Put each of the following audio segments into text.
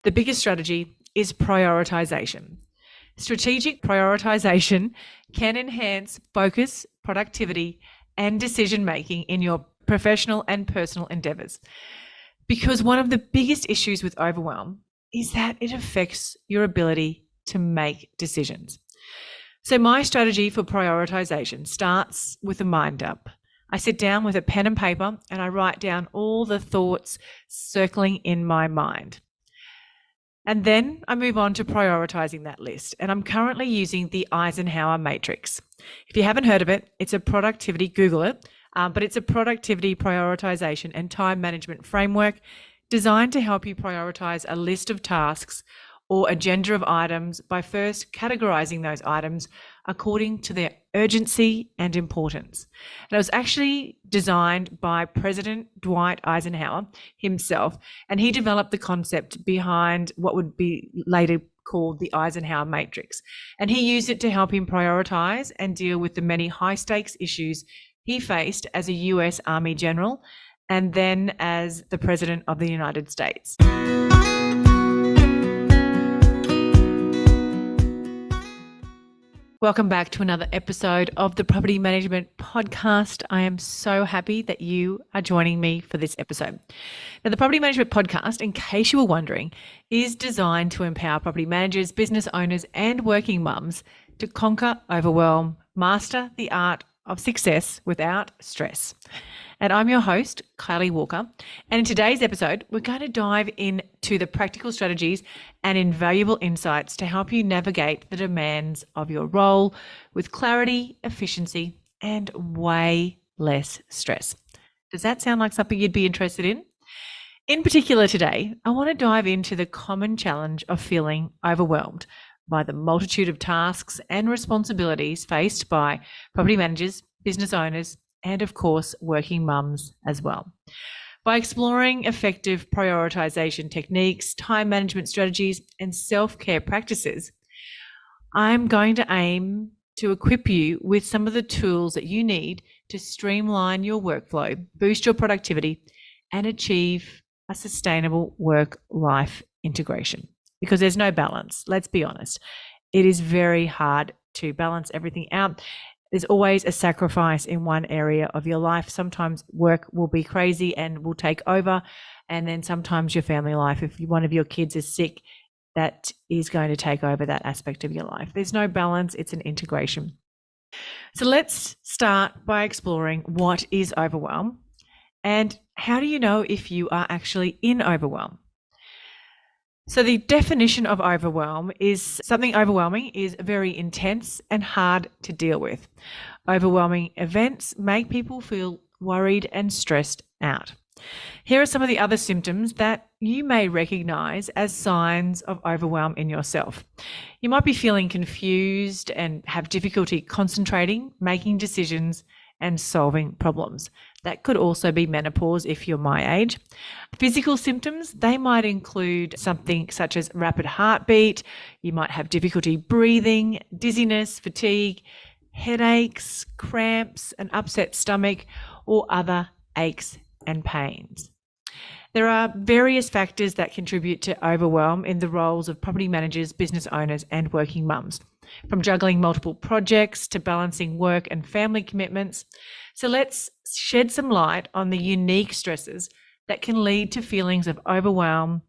The biggest strategy is prioritization. Strategic prioritization can enhance focus, productivity, and decision making in your professional and personal endeavors. Because one of the biggest issues with overwhelm is that it affects your ability to make decisions. So, my strategy for prioritization starts with a mind dump. I sit down with a pen and paper and I write down all the thoughts circling in my mind. And then I move on to prioritizing that list. And I'm currently using the Eisenhower matrix. If you haven't heard of it, it's a productivity, Google it, but it's a productivity prioritization and time management framework designed to help you prioritize a list of tasks or agenda of items by first categorizing those items according to their urgency and importance. And it was actually designed by President Dwight Eisenhower himself, and he developed the concept behind what would be later called the Eisenhower matrix. And he used it to help him prioritize and deal with the many high stakes issues he faced as a US Army general and then as the President of the United States. Welcome back to another episode of the Property Management Podcast. I am so happy that you are joining me for this episode. Now, the Property Management Podcast, in case you were wondering, is designed to empower property managers, business owners, and working mums to conquer overwhelm, master the art of success without stress. And I'm your host, Kylie Walker. And in today's episode, we're going to dive into the practical strategies and invaluable insights to help you navigate the demands of your role with clarity, efficiency, and way less stress. Does that sound like something you'd be interested in? In particular today, I want to dive into the common challenge of feeling overwhelmed by the multitude of tasks and responsibilities faced by property managers, business owners, and of course, working mums as well. By exploring effective prioritization techniques, time management strategies, and self-care practices, I'm going to aim to equip you with some of the tools that you need to streamline your workflow, boost your productivity, and achieve a sustainable work-life integration. Because there's no balance, let's be honest. It is very hard to balance everything out. There's always a sacrifice in one area of your life. Sometimes work will be crazy and will take over. And then sometimes your family life, if one of your kids is sick, that is going to take over that aspect of your life. There's no balance, it's an integration. So let's start by exploring what is overwhelm and how do you know if you are actually in overwhelm? So the definition of overwhelm is something overwhelming is very intense and hard to deal with. Overwhelming events make people feel worried and stressed out. Here are some of the other symptoms that you may recognize as signs of overwhelm in yourself. You might be feeling confused and have difficulty concentrating, making decisions, and solving problems. That could also be menopause if you're my age. Physical symptoms, they might include something such as rapid heartbeat. You might have difficulty breathing, dizziness, fatigue, headaches, cramps, an upset stomach, or other aches and pains. There are various factors that contribute to overwhelm in the roles of property managers, business owners, and working mums, from juggling multiple projects to balancing work and family commitments. So let's shed some light on the unique stresses that can lead to feelings of overwhelm,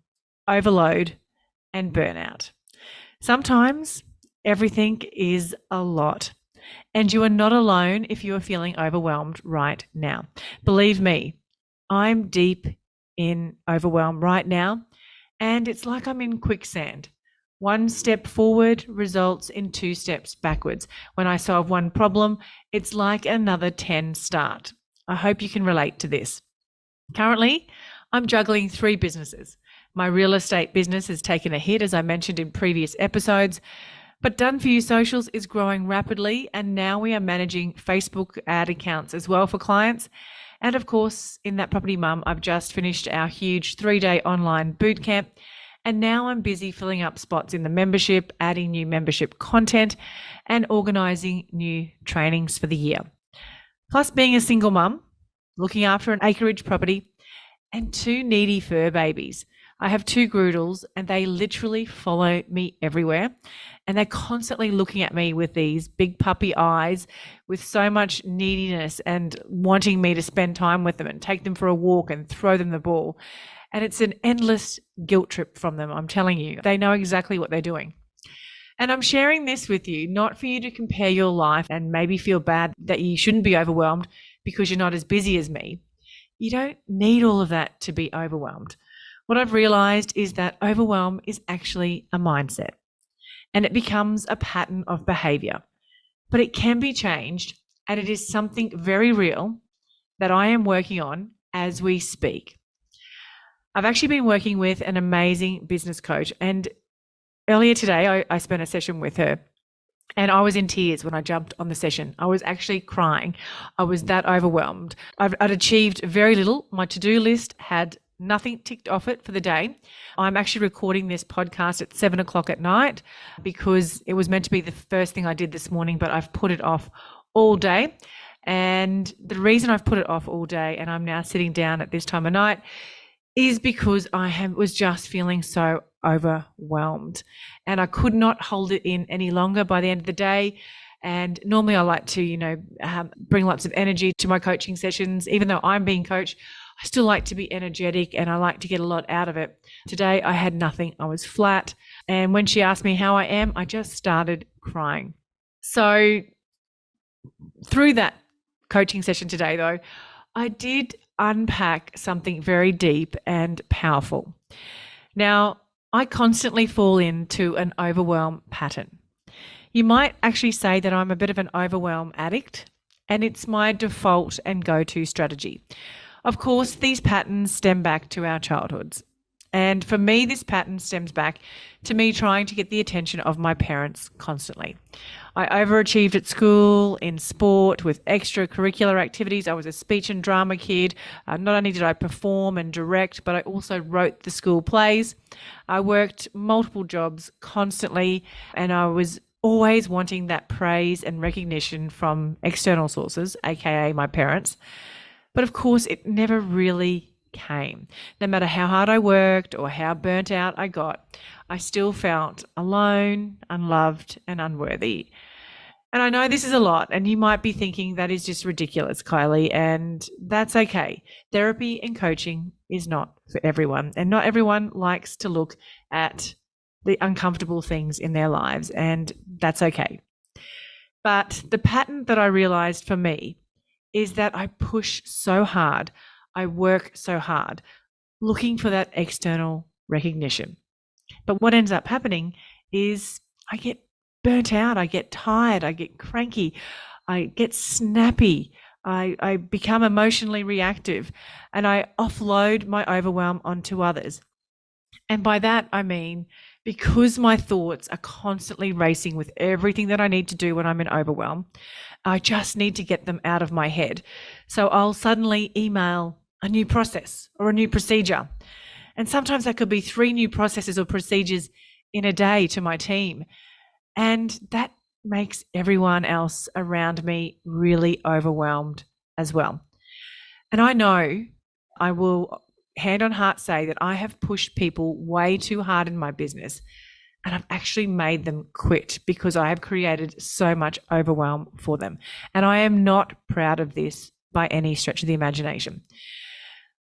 overload, and burnout. Sometimes everything is a lot, and you are not alone if you are feeling overwhelmed right now. Believe me, I'm deep in overwhelm right now, and it's like I'm in quicksand. One step forward results in 2 steps backwards. When I solve one problem, it's like another 10 start. I hope you can relate to this. Currently, I'm juggling 3 businesses. My real estate business has taken a hit, as I mentioned in previous episodes, but Done For You Socials is growing rapidly, and now we are managing Facebook ad accounts as well for clients. And of course, in That Property Mum, I've just finished our huge 3-day online boot camp. And now I'm busy filling up spots in the membership, adding new membership content, and organising new trainings for the year. Plus, being a single mum, looking after an acreage property, and 2 needy fur babies, I have two Groodles and they literally follow me everywhere. And they're constantly looking at me with these big puppy eyes, with so much neediness and wanting me to spend time with them and take them for a walk and throw them the ball. And it's an endless guilt trip from them, I'm telling you. They know exactly what they're doing. And I'm sharing this with you, not for you to compare your life and maybe feel bad that you shouldn't be overwhelmed because you're not as busy as me. You don't need all of that to be overwhelmed. What I've realized is that overwhelm is actually a mindset and it becomes a pattern of behavior, but it can be changed. And it is something very real that I am working on as we speak. I've actually been working with an amazing business coach, and earlier today I spent a session with her. And I was in tears when I jumped on the session. I was actually crying. I was that overwhelmed. I'd achieved very little. My to-do list had nothing ticked off it for the day. I'm actually recording this podcast at 7 o'clock at night because it was meant to be the first thing I did this morning, but I've put it off all day. And the reason I've put it off all day and I'm now sitting down at this time of night is because was just feeling so overwhelmed and I could not hold it in any longer by the end of the day. And normally I like to, bring lots of energy to my coaching sessions. Even though I'm being coached, I still like to be energetic and I like to get a lot out of it. Today I had nothing. I was flat. And when she asked me how I am, I just started crying. So through that coaching session today, though, I did unpack something very deep and powerful. Now, I constantly fall into an overwhelm pattern. You might actually say that I'm a bit of an overwhelm addict, and it's my default and go-to strategy. Of course, these patterns stem back to our childhoods. And for me, this pattern stems back to me trying to get the attention of my parents constantly. I overachieved at school, in sport, with extracurricular activities. I was a speech and drama kid. Not only did I perform and direct, but I also wrote the school plays. I worked multiple jobs constantly, and I was always wanting that praise and recognition from external sources, aka my parents. But of course, it never really came. No matter how hard I worked or how burnt out I got, I still felt alone, unloved, and unworthy. And I know this is a lot, and you might be thinking that is just ridiculous, Kylie, and that's okay. Therapy and coaching is not for everyone, and not everyone likes to look at the uncomfortable things in their lives, and that's okay. But the pattern that I realized for me is that I push so hard, I work so hard, looking for that external recognition. But what ends up happening is I get burnt out, I get tired, I get cranky, I get snappy, I become emotionally reactive, and I offload my overwhelm onto others. And by that, I mean, because my thoughts are constantly racing with everything that I need to do when I'm in overwhelm, I just need to get them out of my head. So I'll suddenly email a new process or a new procedure. And sometimes that could be 3 new processes or procedures in a day to my team. And that makes everyone else around me really overwhelmed as well. And I know I will hand on heart say that I have pushed people way too hard in my business, and I've actually made them quit because I have created so much overwhelm for them. And I am not proud of this by any stretch of the imagination.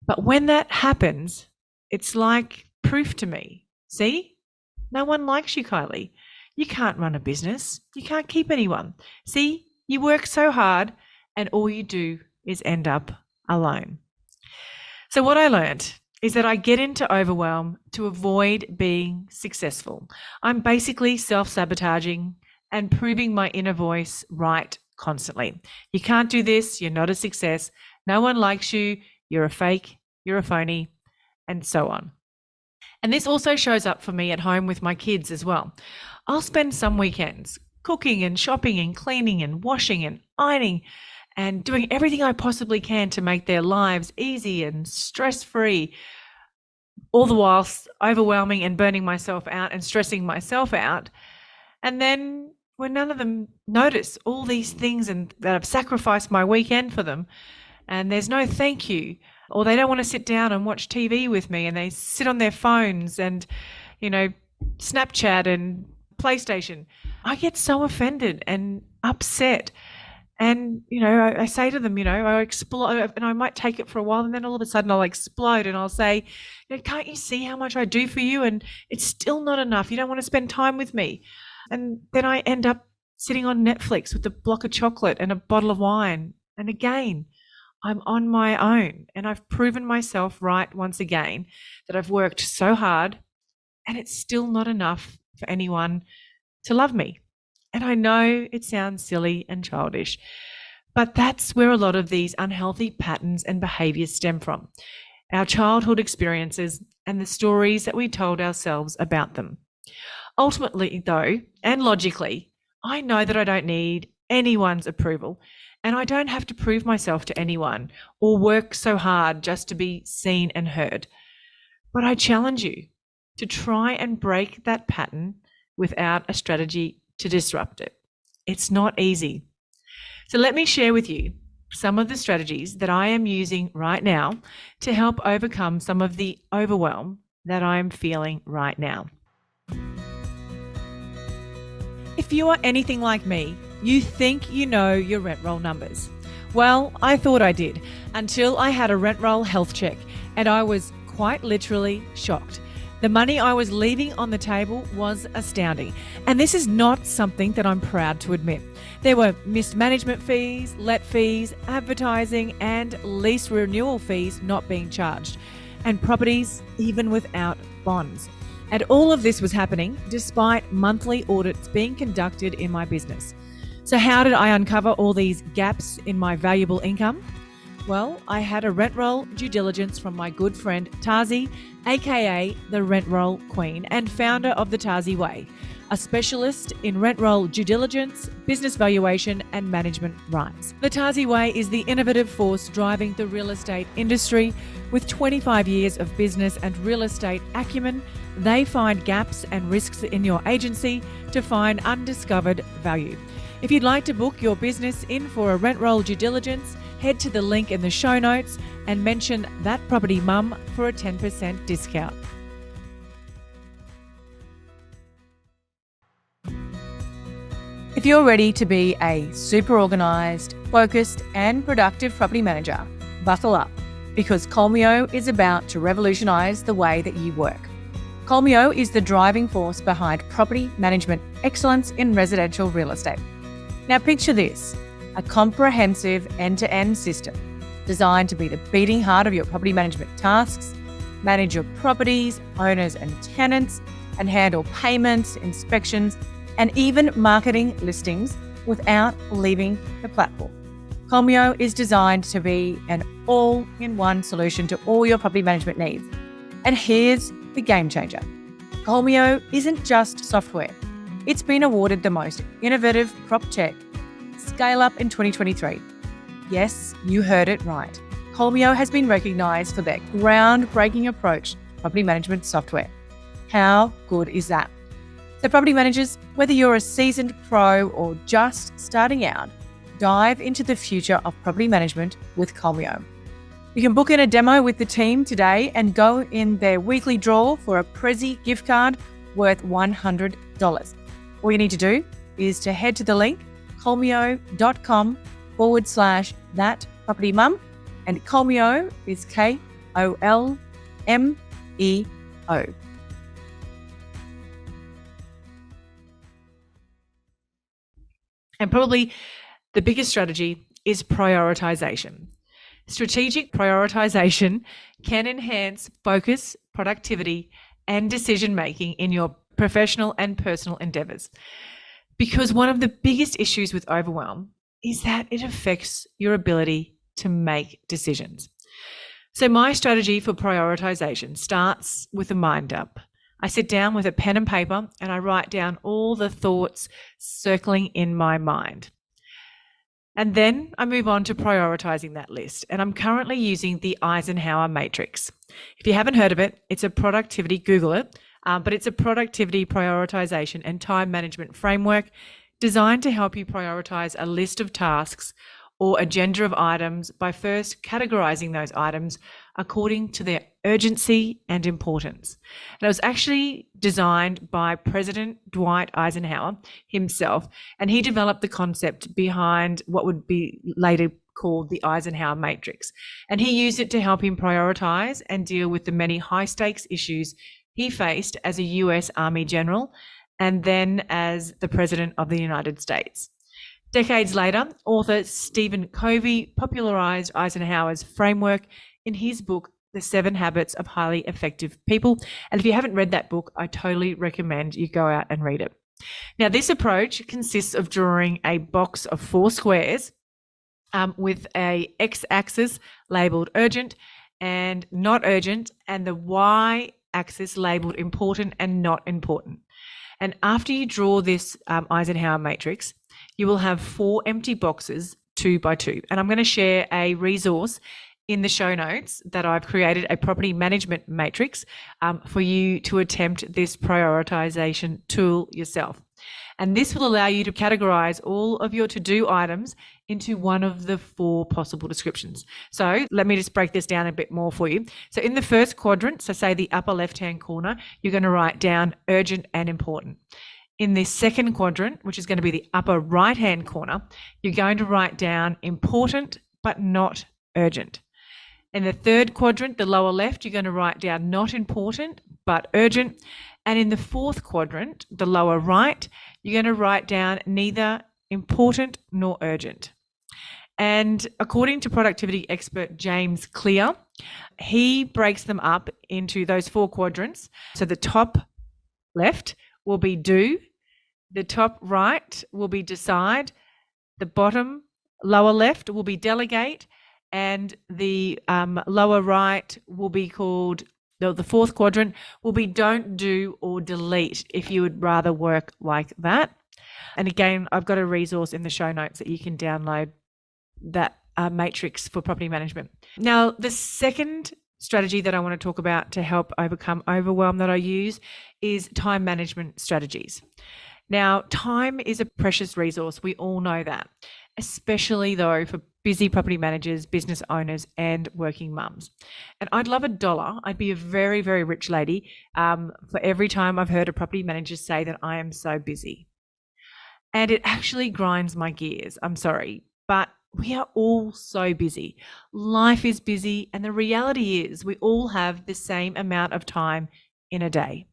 But when that happens, it's like proof to me. See, no one likes you, Kylie. You can't run a business. You can't keep anyone. See, you work so hard and all you do is end up alone. So what I learned is that I get into overwhelm to avoid being successful. I'm basically self-sabotaging and proving my inner voice right constantly. You can't do this. You're not a success. No one likes you. You're a fake. You're a phony, and so on. And this also shows up for me at home with my kids as well. I'll spend some weekends cooking and shopping and cleaning and washing and ironing and doing everything I possibly can to make their lives easy and stress-free, all the whilst overwhelming and burning myself out and stressing myself out. And then when none of them notice all these things and that I've sacrificed my weekend for them, and there's no thank you, or they don't want to sit down and watch TV with me and they sit on their phones and, Snapchat and PlayStation. I get so offended and upset. And, I say to them, I explode and I might take it for a while and then all of a sudden I'll explode and I'll say, can't you see how much I do for you? And it's still not enough. You don't want to spend time with me. And then I end up sitting on Netflix with a block of chocolate and a bottle of wine. And again, I'm on my own and I've proven myself right once again that I've worked so hard and it's still not enough for anyone to love me. And I know it sounds silly and childish, but that's where a lot of these unhealthy patterns and behaviors stem from. Our childhood experiences and the stories that we told ourselves about them. Ultimately, though, and logically, I know that I don't need anyone's approval and I don't have to prove myself to anyone or work so hard just to be seen and heard. But I challenge you to try and break that pattern without a strategy to disrupt it. It's not easy. So let me share with you some of the strategies that I am using right now to help overcome some of the overwhelm that I am feeling right now. If you are anything like me, you think you know your rent roll numbers. Well, I thought I did until I had a rent roll health check and I was quite literally shocked. The money I was leaving on the table was astounding. And this is not something that I'm proud to admit. There were missed management fees, let fees, advertising, and lease renewal fees not being charged, and properties even without bonds. And all of this was happening despite monthly audits being conducted in my business. So how did I uncover all these gaps in my valuable income? Well, I had a rent roll due diligence from my good friend Tazi, aka the Rent Roll Queen and founder of the Tazi Way, a specialist in rent roll due diligence, business valuation and management rights. The Tazi Way is the innovative force driving the real estate industry. With 25 years of business and real estate acumen, they find gaps and risks in your agency to find undiscovered value. If you'd like to book your business in for a rent roll due diligence, head to the link in the show notes and mention That Property Mum for a 10% discount. If you're ready to be a super organised, focused and productive property manager, buckle up because Colmio is about to revolutionise the way that you work. Colmio is the driving force behind property management excellence in residential real estate. Now picture this, a comprehensive end-to-end system designed to be the beating heart of your property management tasks, manage your properties, owners and tenants, and handle payments, inspections, and even marketing listings without leaving the platform. Colmio is designed to be an all-in-one solution to all your property management needs. And here's the game changer. Colmio isn't just software. It's been awarded the most innovative PropTech Scale Up in 2023. Yes, you heard it right. Colmio has been recognised for their groundbreaking approach to property management software. How good is that? So property managers, whether you're a seasoned pro or just starting out, dive into the future of property management with Colmio. You can book in a demo with the team today and go in their weekly draw for a Prezi gift card worth $100. All you need to do is to head to the link colmio.com/thatpropertymum, and Colmio is Kolmeo. And probably the biggest strategy is prioritization. Strategic prioritization can enhance focus, productivity, and decision-making in your professional and personal endeavors. Because one of the biggest issues with overwhelm is that it affects your ability to make decisions. So my strategy for prioritization starts with a mind dump. I sit down with a pen and paper and I write down all the thoughts circling in my mind. And then I move on to prioritizing that list. And I'm currently using the Eisenhower matrix. If you haven't heard of it, it's a productivity, Google it, but it's a productivity prioritization and time management framework designed to help you prioritize a list of tasks or agenda of items by first categorizing those items according to their urgency and importance. And it was actually designed by President Dwight Eisenhower himself, and he developed the concept behind what would be later called the Eisenhower Matrix. And he used it to help him prioritize and deal with the many high stakes issues he faced as a US Army general and then as the President of the United States. Decades later, author Stephen Covey popularized Eisenhower's framework in his book, The 7 Habits of Highly Effective People. And if you haven't read that book, I totally recommend you go out and read it. Now, this approach consists of drawing a box of 4 squares with a x-axis labeled urgent and not urgent, and the y-axis labeled important and not important. And after you draw this Eisenhower matrix, you will have 4 empty boxes, 2 by 2. And I'm going to share a resource in the show notes that I've created, a property management matrix for you to attempt this prioritization tool yourself. And this will allow you to categorize all of your to-do items into one of the 4 possible descriptions. So let me just break this down a bit more for you. So in the first quadrant, so say the upper left-hand corner, you're going to write down urgent and important. In the second quadrant, which is going to be the upper right-hand corner, you're going to write down important but not urgent. In the third quadrant, the lower left, you're going to write down not important but urgent. And in the fourth quadrant, the lower right, you're going to write down neither important nor urgent. And according to productivity expert James Clear, he breaks them up into those 4 quadrants. So the top left will be do, the top right will be decide, the bottom lower left will be delegate, and the lower right will be called, the fourth quadrant will be don't do or delete if you would rather work like that. And again, I've got a resource in the show notes that you can download that matrix for property management. Now, the second strategy that I want to talk about to help overcome overwhelm that I use is time management strategies. Now, time is a precious resource. We all know that, especially though for busy property managers, business owners, and working mums. And I'd love $1. I'd be a very, very rich lady for every time I've heard a property manager say that I am so busy. And it actually grinds my gears. I'm sorry, but we are all so busy. Life is busy, and the reality is we all have the same amount of time in a day,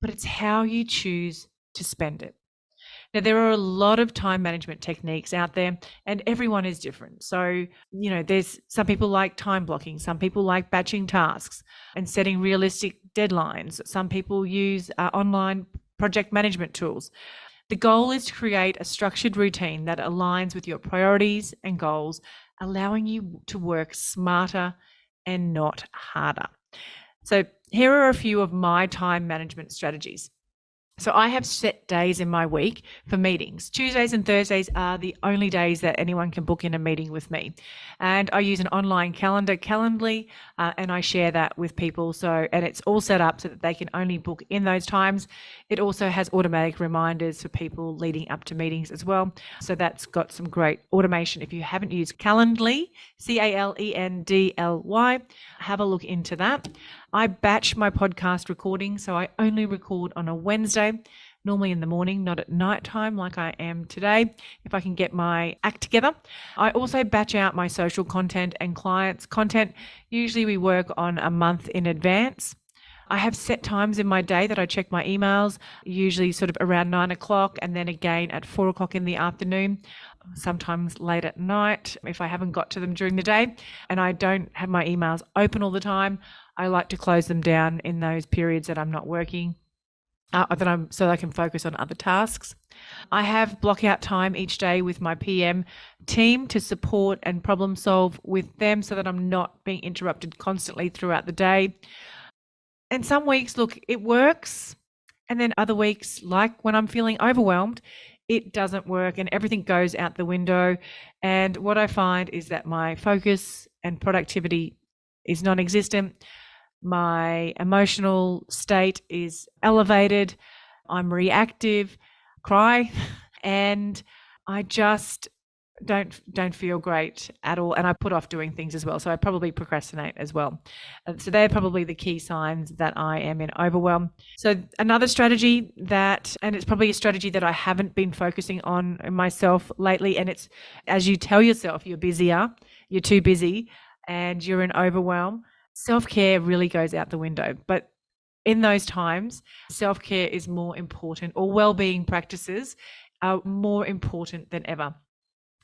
but it's how you choose to spend it. Now, there are a lot of time management techniques out there, and everyone is different. So, there's some people like time blocking, some people like batching tasks and setting realistic deadlines. Some people use online project management tools. The goal is to create a structured routine that aligns with your priorities and goals, allowing you to work smarter and not harder. So here are a few of my time management strategies. So I have set days in my week for meetings. Tuesdays and Thursdays are the only days that anyone can book in a meeting with me. And I use an online calendar, Calendly, and I share that with people. And it's all set up so that they can only book in those times. It also has automatic reminders for people leading up to meetings as well. So that's got some great automation. If you haven't used Calendly, Calendly, have a look into that. I batch my podcast recording, so I only record on a Wednesday, normally in the morning, not at night time like I am today, if I can get my act together. I also batch out my social content and clients' content. Usually we work on a month in advance. I have set times in my day that I check my emails, usually sort of around 9 o'clock and then again at 4 o'clock in the afternoon, sometimes late at night if I haven't got to them during the day. And I don't have my emails open all the time. I like to close them down in those periods that I'm not working, so I can focus on other tasks. I have block out time each day with my PM team to support and problem solve with them so that I'm not being interrupted constantly throughout the day. And some weeks, look, it works. And then other weeks, like when I'm feeling overwhelmed, it doesn't work and everything goes out the window. And what I find is that my focus and productivity is non-existent. My emotional state is elevated. I'm reactive, cry, and I just don't feel great at all, and I put off doing things as well. So I probably procrastinate as well. So they're probably the key signs that I am in overwhelm. So another strategy that, and it's probably a strategy that I haven't been focusing on myself lately, and it's as you tell yourself you're busier, you're too busy, and you're in overwhelm. Self-care really goes out the window. But in those times, self-care is more important, or well-being practices are more important than ever.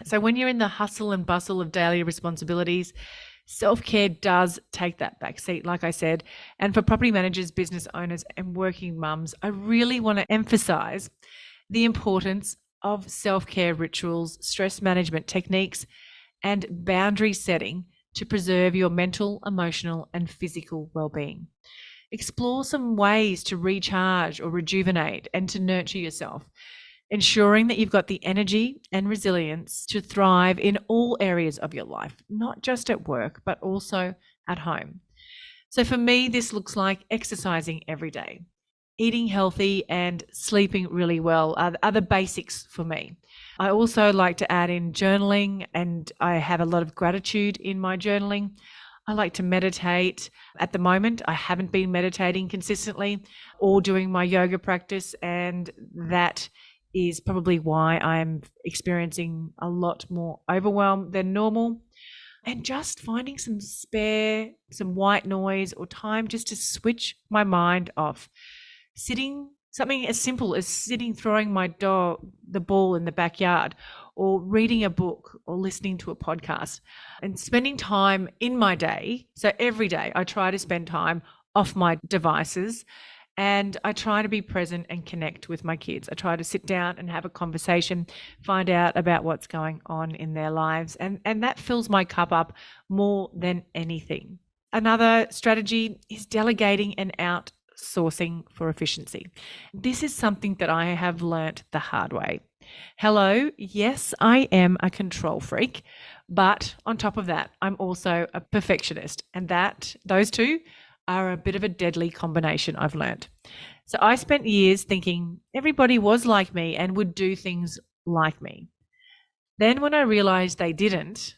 So when you're in the hustle and bustle of daily responsibilities, self-care does take that back seat, like I said. And for property managers, business owners, and working mums, I really want to emphasize the importance of self-care rituals, stress management techniques, and boundary setting to preserve your mental, emotional, and physical well-being. Explore some ways to recharge or rejuvenate and to nurture yourself, ensuring that you've got the energy and resilience to thrive in all areas of your life, not just at work, but also at home. So for me, this looks like exercising every day, eating healthy, and sleeping really well are the basics for me. I also like to add in journaling, and I have a lot of gratitude in my journaling. I like to meditate. At the moment, I haven't been meditating consistently or doing my yoga practice, and that is probably why I'm experiencing a lot more overwhelm than normal. And just finding some white noise or time just to switch my mind off. Something as simple as sitting, throwing my dog the ball in the backyard, or reading a book or listening to a podcast, and spending time in my day. So every day I try to spend time off my devices, and I try to be present and connect with my kids. I try to sit down and have a conversation, find out about what's going on in their lives. And that fills my cup up more than anything. Another strategy is delegating and outsourcing for efficiency. This is something that I have learnt the hard way. Hello, yes, I am a control freak, but on top of that, I'm also a perfectionist, and those two are a bit of a deadly combination, I've learned. So I spent years thinking everybody was like me and would do things like me. Then when I realized they didn't,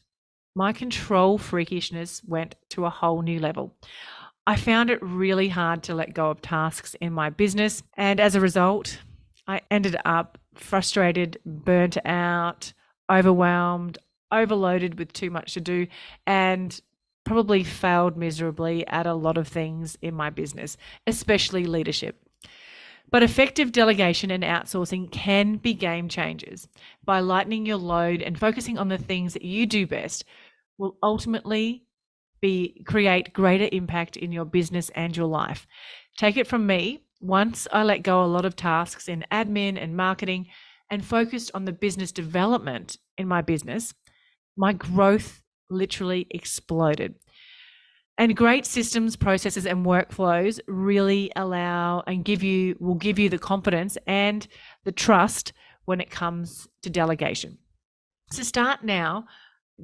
my control freakishness went to a whole new level. I found it really hard to let go of tasks in my business, and as a result, I ended up frustrated, burnt out, overwhelmed, overloaded with too much to do, and probably failed miserably at a lot of things in my business, especially leadership. But effective delegation and outsourcing can be game changers. By lightening your load and focusing on the things that you do best will ultimately create greater impact in your business and your life. Take it from me, once I let go a lot of tasks in admin and marketing and focused on the business development in my business, my growth literally exploded. And great systems, processes, and workflows really will give you the confidence and the trust when it comes to delegation. So start now,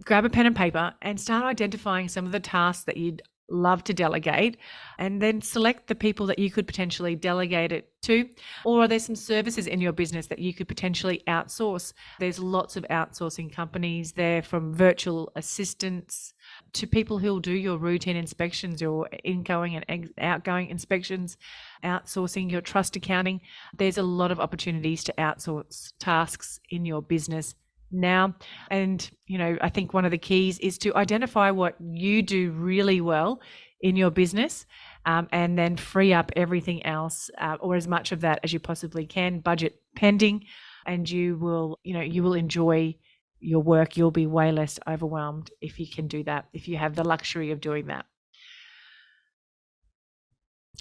grab a pen and paper and start identifying some of the tasks that you'd love to delegate, and then select the people that you could potentially delegate it to. Or are there some services in your business that you could potentially outsource? There's lots of outsourcing companies there, from virtual assistants to people who'll do your routine inspections, your incoming and outgoing inspections, outsourcing your trust accounting. There's a lot of opportunities to outsource tasks in your business now. And, I think one of the keys is to identify what you do really well in your business, and then free up everything else, or as much of that as you possibly can, budget pending, and you will enjoy your work. You'll be way less overwhelmed if you can do that, if you have the luxury of doing that.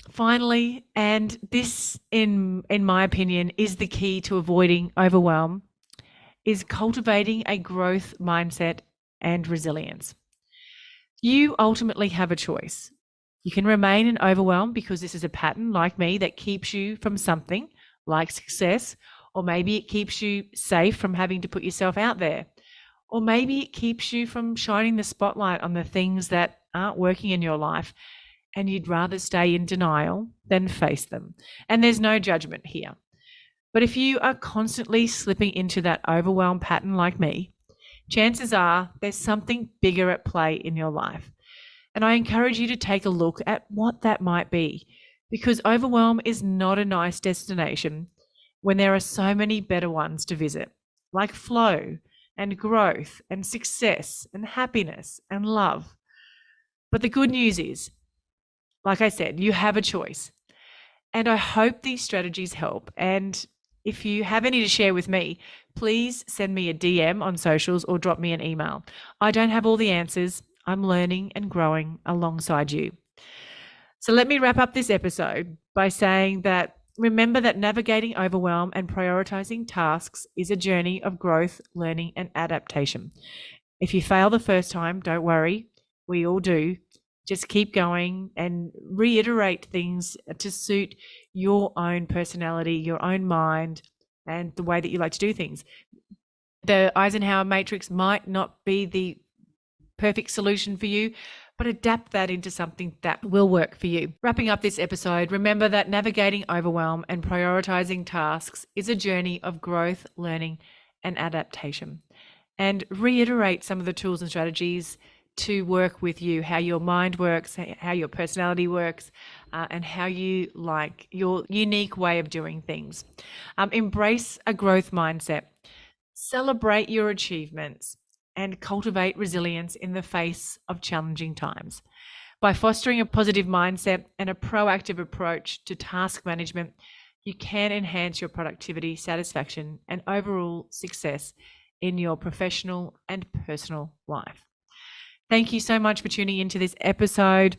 Finally, and this in my opinion is the key to avoiding overwhelm, is cultivating a growth mindset and resilience. You ultimately have a choice. You can remain in overwhelm because this is a pattern, like me, that keeps you from something like success, or maybe it keeps you safe from having to put yourself out there, or maybe it keeps you from shining the spotlight on the things that aren't working in your life, and you'd rather stay in denial than face them. And there's no judgment here. But if you are constantly slipping into that overwhelm pattern like me, chances are there's something bigger at play in your life. And I encourage you to take a look at what that might be, because overwhelm is not a nice destination when there are so many better ones to visit, like flow and growth and success and happiness and love. But the good news is, like I said, you have a choice. And I hope these strategies help. And if you have any to share with me, please send me a DM on socials or drop me an email. I don't have all the answers. I'm learning and growing alongside you. So let me wrap up this episode by saying that remember that navigating overwhelm and prioritizing tasks is a journey of growth, learning, and adaptation. If you fail the first time, don't worry. We all do. Just keep going and reiterate things to suit your own personality, your own mind, and the way that you like to do things. The Eisenhower matrix might not be the perfect solution for you, but adapt that into something that will work for you. Wrapping up this episode, remember that navigating overwhelm and prioritizing tasks is a journey of growth, learning, and adaptation. And reiterate some of the tools and strategies to work with you, how your mind works, how your personality works, and how you like your unique way of doing things. Embrace a growth mindset, celebrate your achievements, and cultivate resilience in the face of challenging times. By fostering a positive mindset and a proactive approach to task management, you can enhance your productivity, satisfaction, and overall success in your professional and personal life. Thank you so much for tuning into this episode.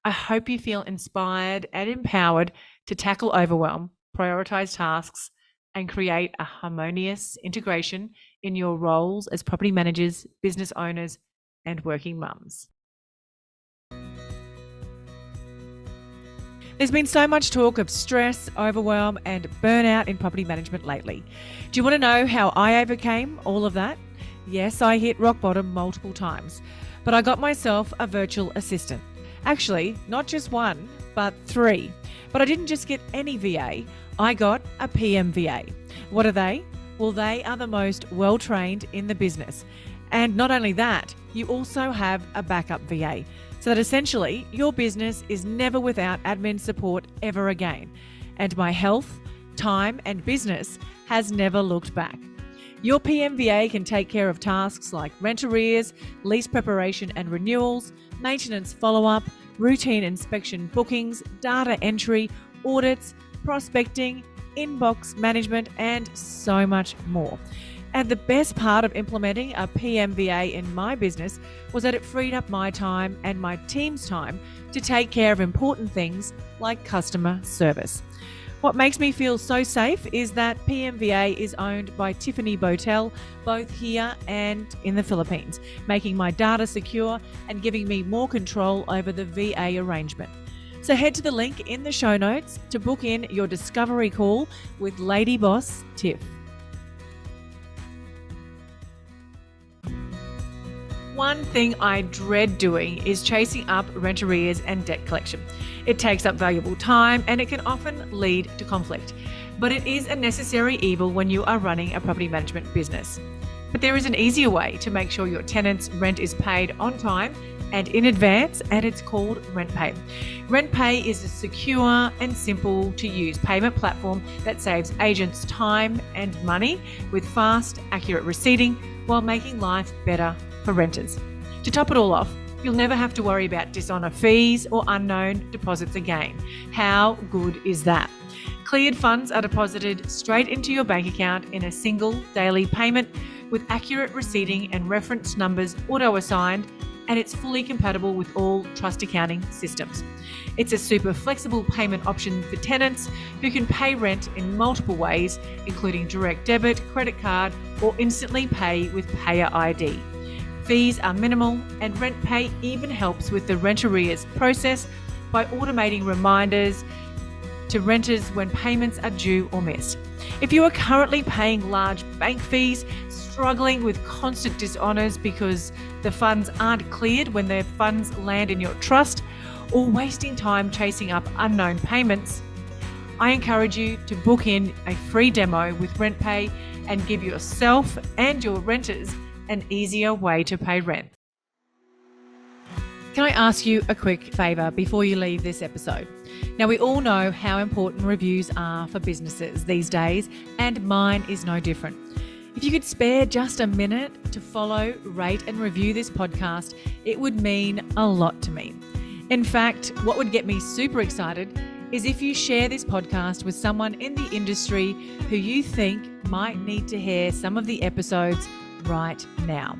I hope you feel inspired and empowered to tackle overwhelm, prioritize tasks, and create a harmonious integration in your roles as property managers, business owners, and working mums. There's been so much talk of stress, overwhelm, and burnout in property management lately. Do you want to know how I overcame all of that? Yes, I hit rock bottom multiple times, but I got myself a virtual assistant. Actually, not just one, but 3. But I didn't just get any VA, I got a PMVA. What are they? Well, they are the most well-trained in the business. And not only that, you also have a backup VA, so that essentially your business is never without admin support ever again. And my health, time, and business has never looked back. Your PMVA can take care of tasks like rent arrears, lease preparation and renewals, maintenance follow-up, routine inspection bookings, data entry, audits, prospecting, inbox management, and so much more. And the best part of implementing a PMVA in my business was that it freed up my time and my team's time to take care of important things like customer service. What makes me feel so safe is that PMVA is owned by Tiffany Botel, both here and in the Philippines, making my data secure and giving me more control over the VA arrangement. So head to the link in the show notes to book in your discovery call with Lady Boss Tiff. One thing I dread doing is chasing up rent arrears and debt collection. It takes up valuable time and it can often lead to conflict. But it is a necessary evil when you are running a property management business. But there is an easier way to make sure your tenants' rent is paid on time and in advance, and it's called RentPay. RentPay is a secure and simple to use payment platform that saves agents time and money with fast, accurate receipting while making life better for renters. To top it all off, you'll never have to worry about dishonor fees or unknown deposits again. How good is that? Cleared funds are deposited straight into your bank account in a single daily payment with accurate receipting and reference numbers auto-assigned, and it's fully compatible with all trust accounting systems. It's a super flexible payment option for tenants who can pay rent in multiple ways, including direct debit, credit card, or instantly pay with Payer ID. Fees are minimal, and RentPay even helps with the rent arrears process by automating reminders to renters when payments are due or missed. If you are currently paying large bank fees, struggling with constant dishonors because the funds aren't cleared when the funds land in your trust, or wasting time chasing up unknown payments, I encourage you to book in a free demo with RentPay and give yourself and your renters an easier way to pay rent. Can I ask you a quick favour before you leave this episode? Now, we all know how important reviews are for businesses these days, and mine is no different. If you could spare just a minute to follow, rate and review this podcast, it would mean a lot to me. In fact, what would get me super excited is if you share this podcast with someone in the industry who you think might need to hear some of the episodes right now.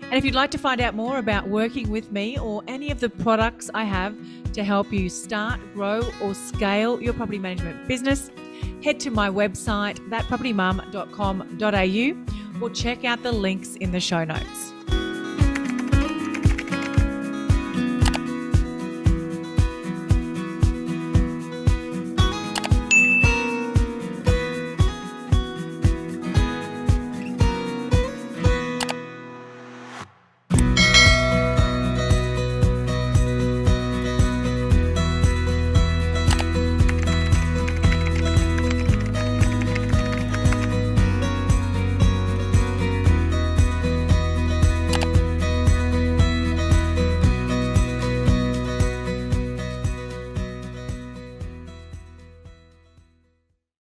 And if you'd like to find out more about working with me or any of the products I have to help you start, grow or scale your property management business, head to my website, thatpropertymum.com.au, or check out the links in the show notes.